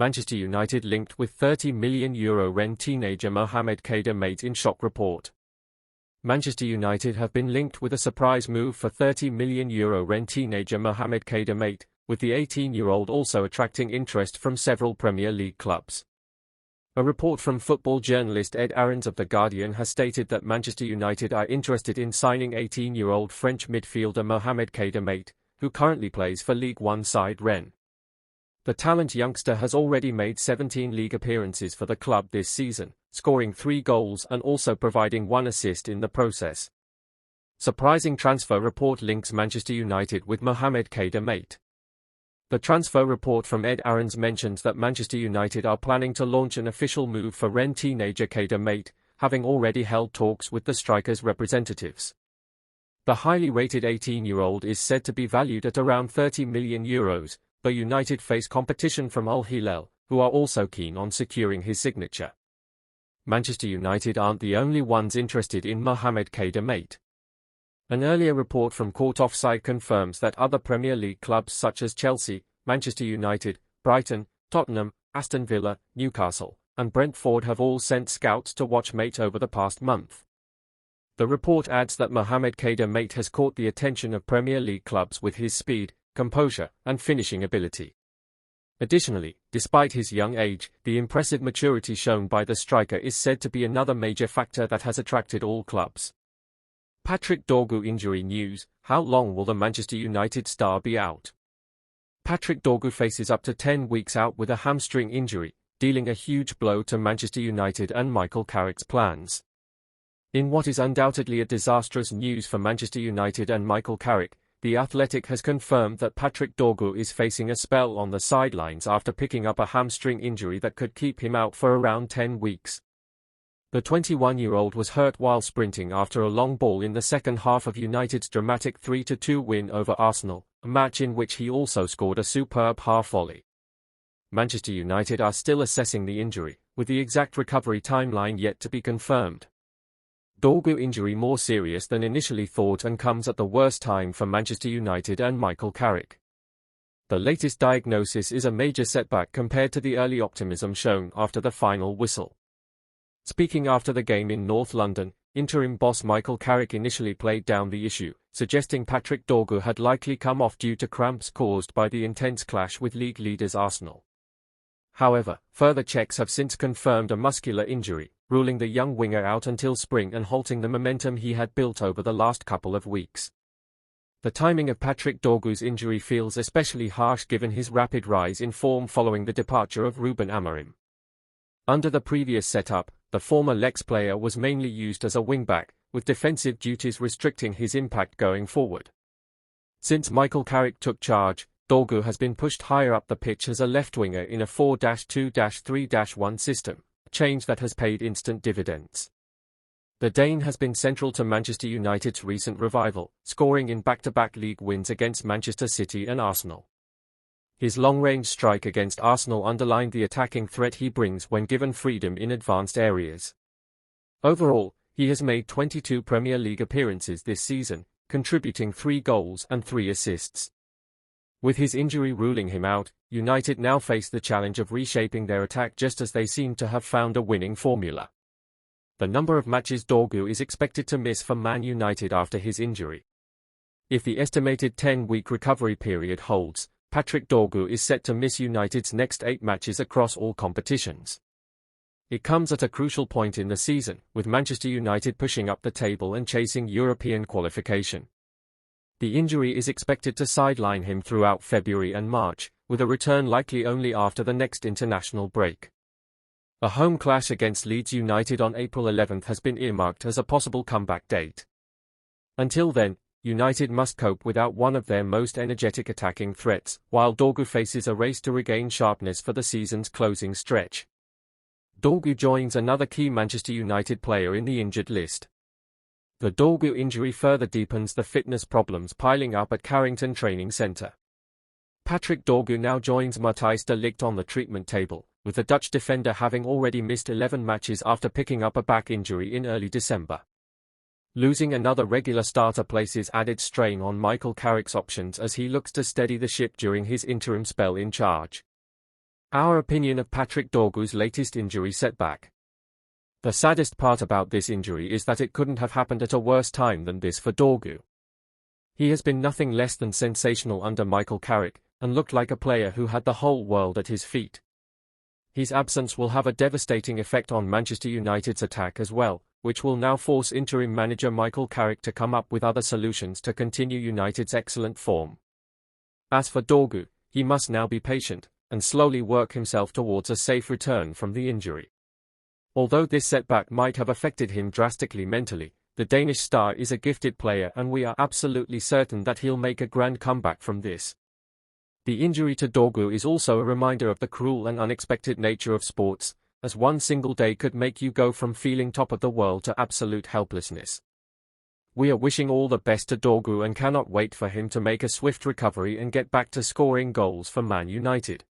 Manchester United linked with €30 million Rennes teenager Mohamed Kader Meïté in shock report. Manchester United have been linked with a surprise move for €30 million Rennes teenager Mohamed Kader Meïté, with the 18-year-old also attracting interest from several Premier League clubs. A report from football journalist Ed Aarons of The Guardian has stated that Manchester United are interested in signing 18-year-old French midfielder Mohamed Kader Meïté, who currently plays for League One side Rennes. The talent youngster has already made 17 league appearances for the club this season, scoring 3 goals and also providing 1 assist in the process. Surprising transfer report links Manchester United with Mohamed Kader Meïté. The transfer report from Ed Aarons mentions that Manchester United are planning to launch an official move for Rennes teenager Kader Meïté, having already held talks with the striker's representatives. The highly rated 18-year-old is said to be valued at around €30 million, but United face competition from Al Hilal, who are also keen on securing his signature. Manchester United aren't the only ones interested in Mohamed Kader Meïté. An earlier report from Court Offside confirms that other Premier League clubs such as Chelsea, Manchester United, Brighton, Tottenham, Aston Villa, Newcastle, and Brentford have all sent scouts to watch Meïté over the past month. The report adds that Mohamed Kader Meïté has caught the attention of Premier League clubs with his speed, composure, and finishing ability. Additionally, despite his young age, the impressive maturity shown by the striker is said to be another major factor that has attracted all clubs. Patrick Dorgu injury news: how long will the Manchester United star be out? Patrick Dorgu faces up to 10 weeks out with a hamstring injury, dealing a huge blow to Manchester United and Michael Carrick's plans. In what is undoubtedly a disastrous news for Manchester United and Michael Carrick, The Athletic has confirmed that Patrick Dorgu is facing a spell on the sidelines after picking up a hamstring injury that could keep him out for around 10 weeks. The 21-year-old was hurt while sprinting after a long ball in the second half of United's dramatic 3-2 win over Arsenal, a match in which he also scored a superb half volley. Manchester United are still assessing the injury, with the exact recovery timeline yet to be confirmed. Dorgu injury more serious than initially thought and comes at the worst time for Manchester United and Michael Carrick. The latest diagnosis is a major setback compared to the early optimism shown after the final whistle. Speaking after the game in North London, interim boss Michael Carrick initially played down the issue, suggesting Patrick Dorgu had likely come off due to cramps caused by the intense clash with league leaders Arsenal. However, further checks have since confirmed a muscular injury, ruling the young winger out until spring and halting the momentum he had built over the last couple of weeks. The timing of Patrick Dorgu's injury feels especially harsh given his rapid rise in form following the departure of Ruben Amorim. Under the previous setup, the former Lex player was mainly used as a wing-back, with defensive duties restricting his impact going forward. Since Michael Carrick took charge, Dorgu has been pushed higher up the pitch as a left winger in a 4-2-3-1 system, a change that has paid instant dividends. The Dane has been central to Manchester United's recent revival, scoring in back-to-back league wins against Manchester City and Arsenal. His long-range strike against Arsenal underlined the attacking threat he brings when given freedom in advanced areas. Overall, he has made 22 Premier League appearances this season, contributing 3 goals and 3 assists. With his injury ruling him out, United now face the challenge of reshaping their attack just as they seem to have found a winning formula. The number of matches Dorgu is expected to miss for Man United after his injury. If the estimated 10-week recovery period holds, Patrick Dorgu is set to miss United's next 8 matches across all competitions. It comes at a crucial point in the season, with Manchester United pushing up the table and chasing European qualification. The injury is expected to sideline him throughout February and March, with a return likely only after the next international break. A home clash against Leeds United on April 11 has been earmarked as a possible comeback date. Until then, United must cope without one of their most energetic attacking threats, while Dorgu faces a race to regain sharpness for the season's closing stretch. Dorgu joins another key Manchester United player in the injured list. The Dorgu injury further deepens the fitness problems piling up at Carrington Training Centre. Patrick Dorgu now joins Matthijs de Ligt on the treatment table, with the Dutch defender having already missed 11 matches after picking up a back injury in early December. Losing another regular starter places added strain on Michael Carrick's options as he looks to steady the ship during his interim spell in charge. Our opinion of Patrick Dorgu's latest injury setback. The saddest part about this injury is that it couldn't have happened at a worse time than this for Dorgu. He has been nothing less than sensational under Michael Carrick, and looked like a player who had the whole world at his feet. His absence will have a devastating effect on Manchester United's attack as well, which will now force interim manager Michael Carrick to come up with other solutions to continue United's excellent form. As for Dorgu, he must now be patient, and slowly work himself towards a safe return from the injury. Although this setback might have affected him drastically mentally, the Danish star is a gifted player and we are absolutely certain that he'll make a grand comeback from this. The injury to Dorgu is also a reminder of the cruel and unexpected nature of sports, as one single day could make you go from feeling top of the world to absolute helplessness. We are wishing all the best to Dorgu and cannot wait for him to make a swift recovery and get back to scoring goals for Man United.